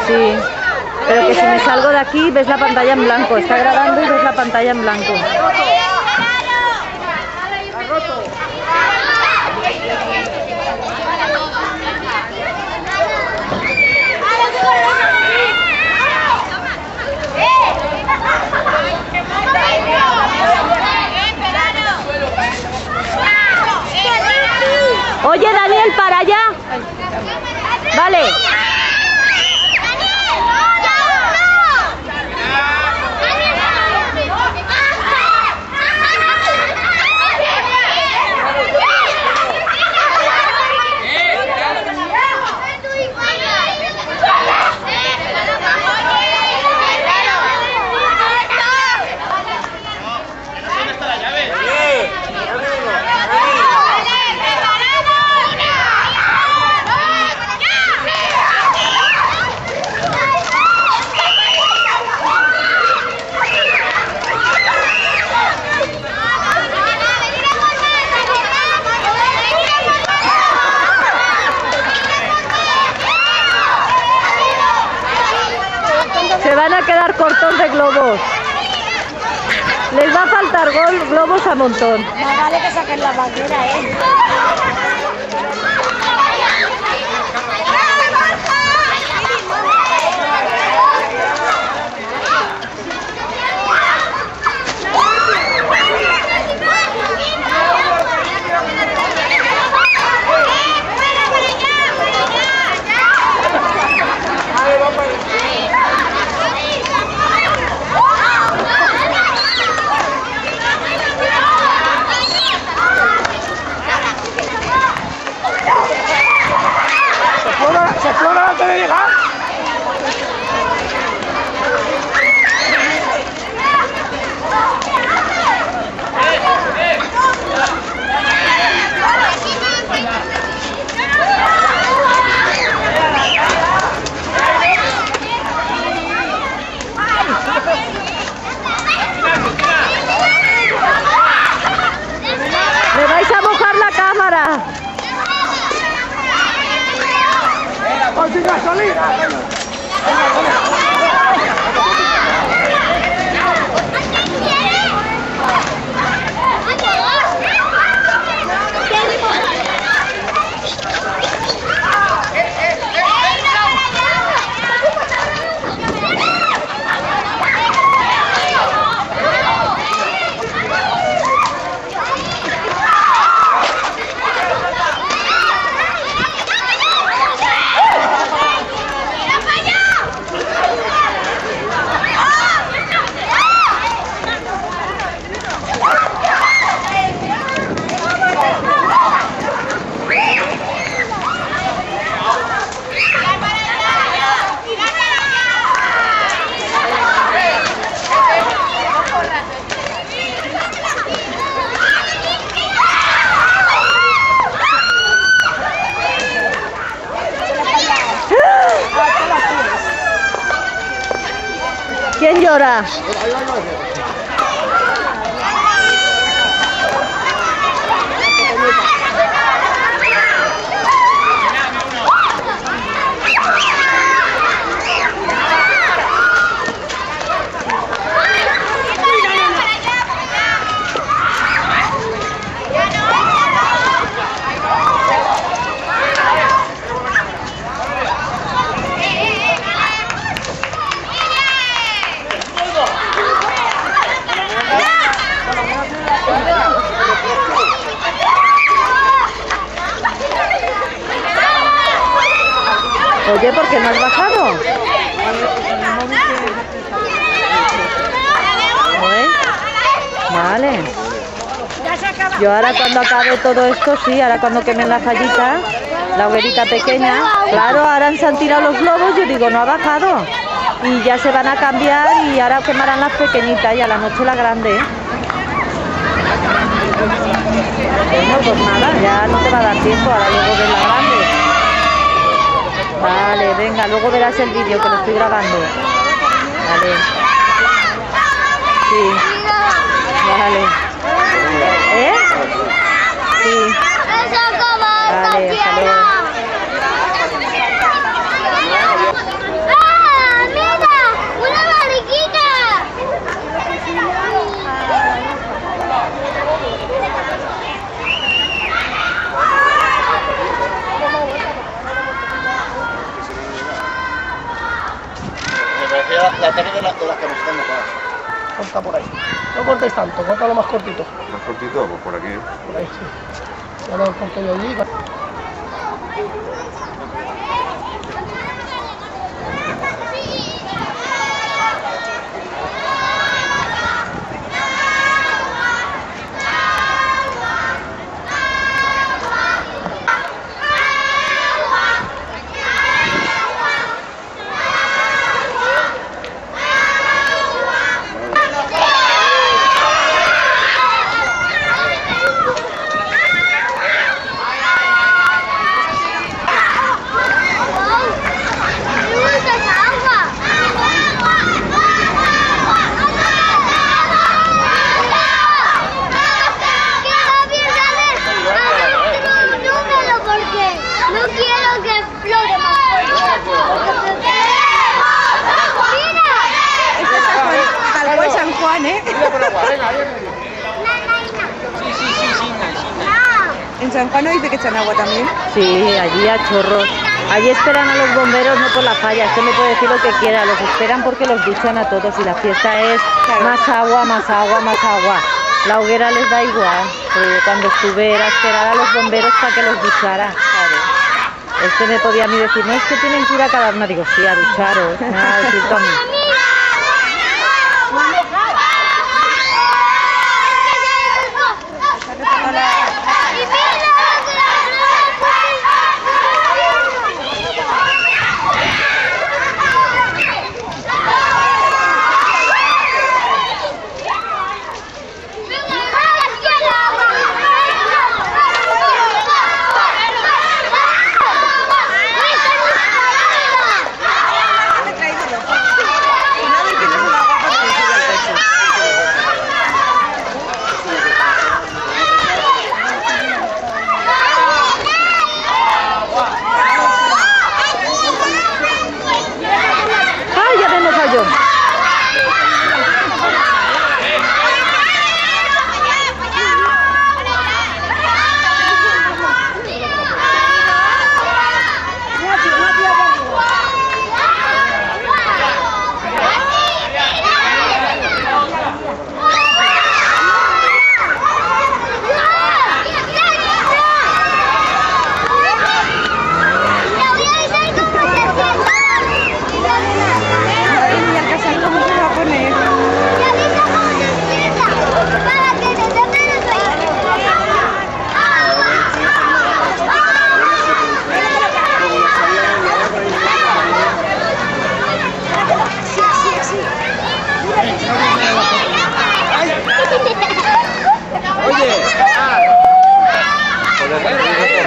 Sí, pero que si me salgo de aquí ves la pantalla en blanco. Está grabando y ves la pantalla en blanco. Oye, Daniel, para allá. Vale. Se van a quedar cortos de globos. Les va a faltar globos a montón. Más vale que saquen la bandera, ¿eh? ¡Se explora antes de llegar! ¡Me vais a mojar la cámara! ¡Sin gasolina! ¿Quién llora? Oye, ¿por qué no has bajado? ¿Eh? Vale. Yo ahora cuando acabe todo esto, sí, ahora cuando quemen la fallita, la hoguerita pequeña, claro, ahora se han tirado los globos, yo digo, no ha bajado. Y ya se van a cambiar y ahora quemarán las pequeñitas y a la noche la grande. Bueno, pues nada, ya no te va a dar tiempo, ahora luego ves la grande. Vale, venga, luego verás el vídeo que lo estoy grabando. Vale. Sí. Vale. ¿Eh? Sí. Vale, hasta luego. de las que nos están mojadas. Corta por ahí. No cortes tanto, corta lo más cortito. ¿Más cortito? Pues por aquí. Por ahí, sí. Ya lo corto yo allí. ¿En San Juan no dice que echan agua también? Sí, allí a chorros. Allí esperan a los bomberos, no por la falla. Este me puede decir lo que quiera. Los esperan porque los duchan a todos y la fiesta es más agua, más agua, más agua. La hoguera les da igual. Pero yo cuando estuve era esperar a los bomberos para que los duchara. Claro. Este me podía a mí decir, no es que tienen que ir a cada una. Digo, sí, a ducharos. Nada, decir tú a mí.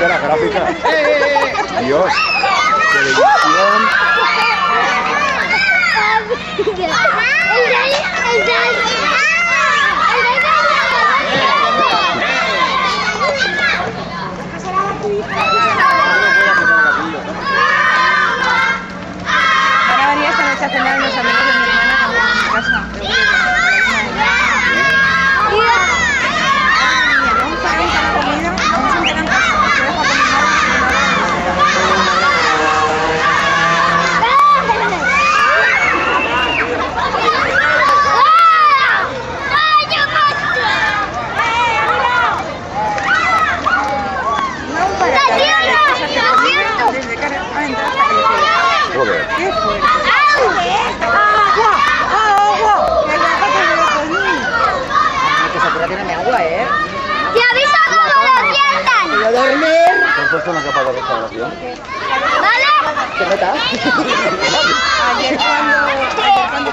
La gráfica. Dios, televisión. Van a venir esta noche a cenar unos amigos de mi hermana también a mi casa. Joder. ¿Qué fue? ¡Agua! ¡Agua! Que se apura, tiene agua, ¿eh? ¡Te aviso cómo lo sientan! ¿Voy a dormir? ¿Te has puesto una capa de restauración? ¿Vale? ¿Qué meta? Ayer cuando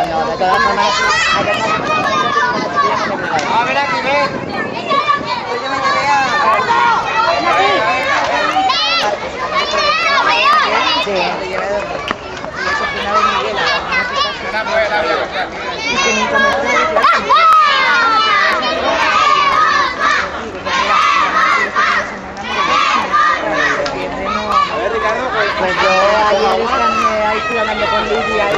No, de todas formas. A ver aquí, ven. yo me llevé y que nunca me Pues yo ayer estuve hablando con Lidia y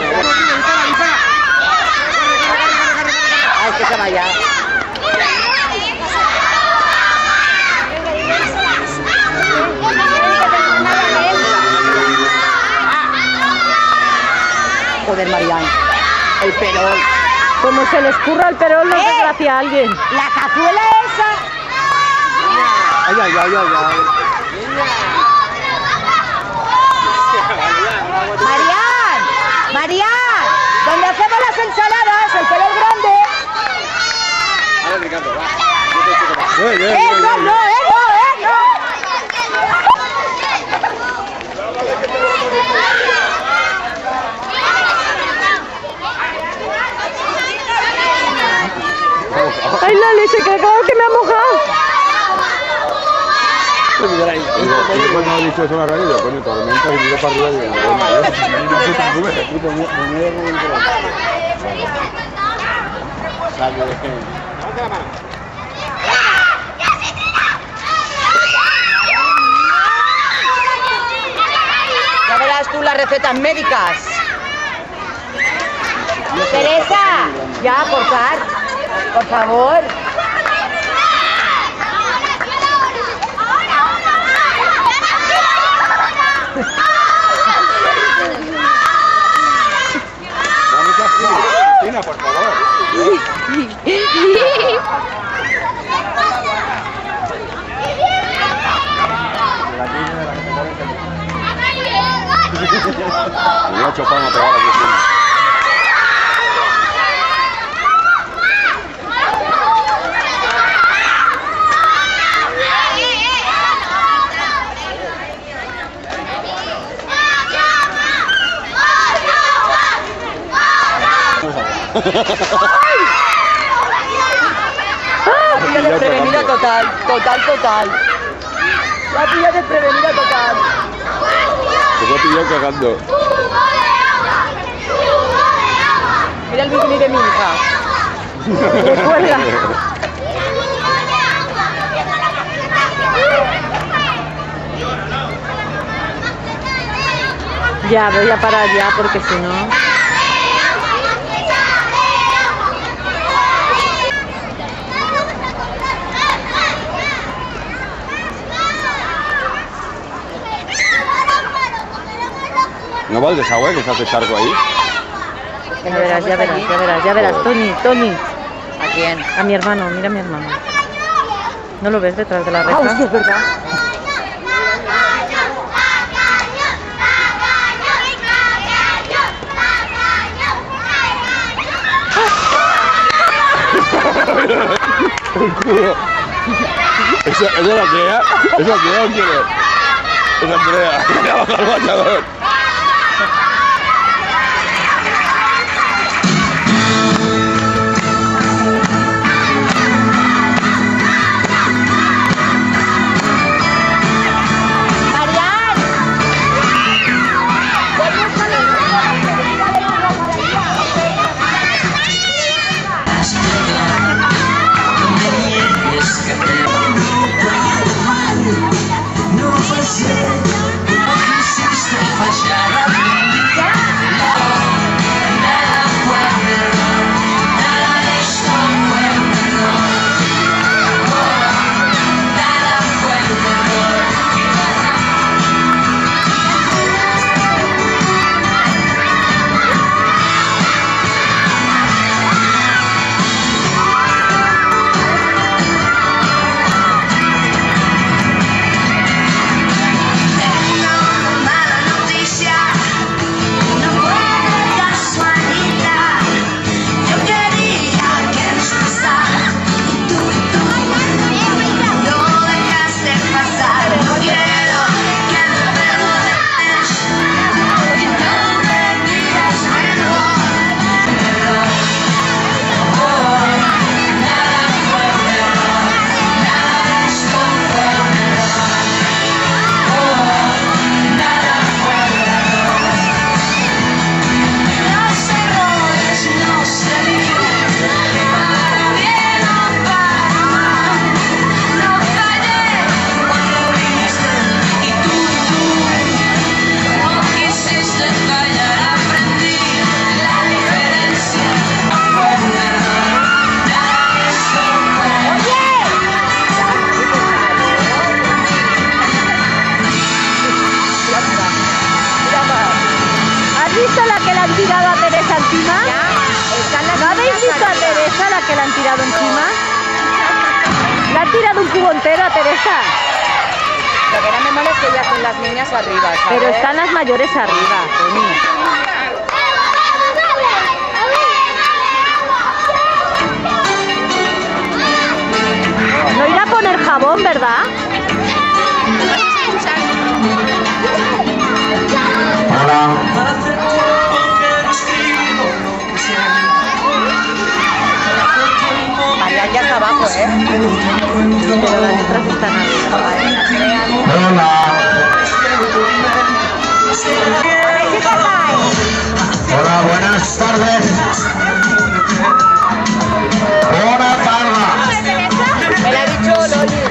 Ay, que se vaya. Joder, Marián. El perol. Como se le escurra el perol, no desgracia a alguien. La cazuela esa. Ay, ay, ay, ay, ay. Marián, Marián, donde hacemos las ensaladas, el perol grande. Ahora, Ricardo, va. Yo te echo que va. No, no. Ay, la leche, que acabo que me ha mojado. Digo, cuando ha dicho eso en la radio, coño, tormenta y miro para arriba y digo, no te preocupes. Ya verás tú las recetas médicas. Teresa, ya, cortar. Por favor. Vamos a Cristina, por favor. Me voy a chopar a pegar a Cristina. La pilla desprevenida total. La pilla desprevenida total. Se me ha pillado cagando. Mira el bikini de mi hija. Recuerda. Ya, voy a parar ya porque si no... No va el desagüe que se hace charco ahí. Ya verás, Tony. ¿A quién? A mi hermano, mira a mi hermano. ¿No lo ves detrás de la reja? Hostia, es verdad. El culo. ¿Esa es la Andrea? ¿Es la Andrea o quién es? Es Andrea. Me ha bajado el bañador. No vai ser, não quisiste falhar a mim. visto la que le han tirado a Teresa encima? ¿No habéis visto a Teresa la que le han tirado encima? Le han tirado un cubo entero a Teresa. Lo que no me mola es que ya con las niñas arriba, ¿sabes? Pero están las mayores arriba, Tony. No irá a poner jabón, ¿verdad? María ya está abajo, ¿eh? Pero las letras están arriba. Hola, buenas tardes. Bona tarda. Me lo ha dicho Loli.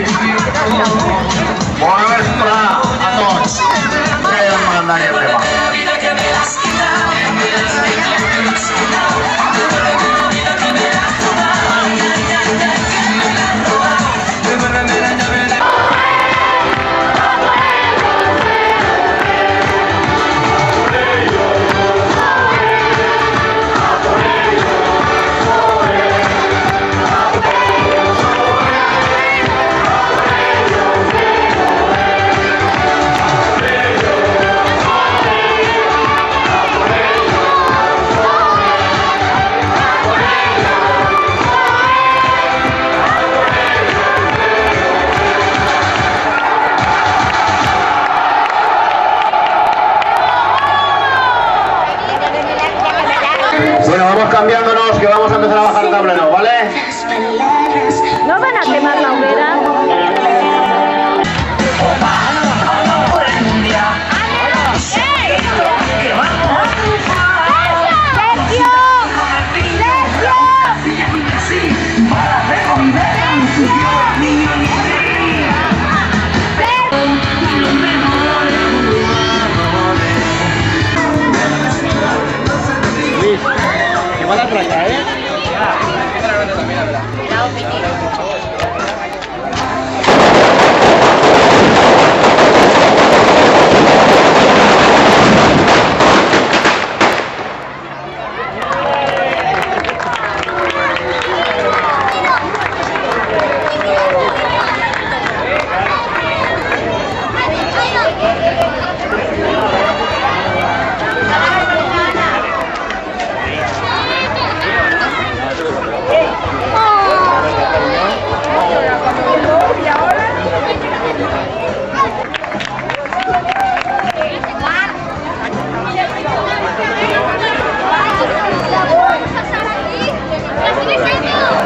Bona vesprada a tots. Que ja em mandaré el tema. Bueno, vamos cambiándonos que vamos a empezar a bajar el tablero, ¿vale? ¿No van a quemar la hoguera? Luis, que va la traca, ¿eh?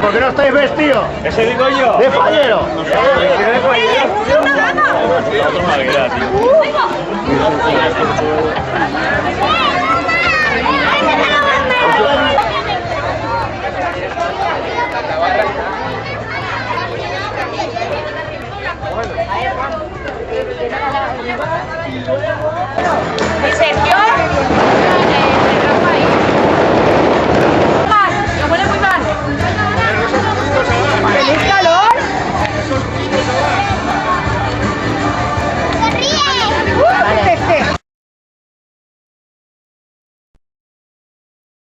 ¿Por qué no estáis vestidos? Ese digo yo. ¿De fallero? ¿De fallero? Otro Navidad, tío.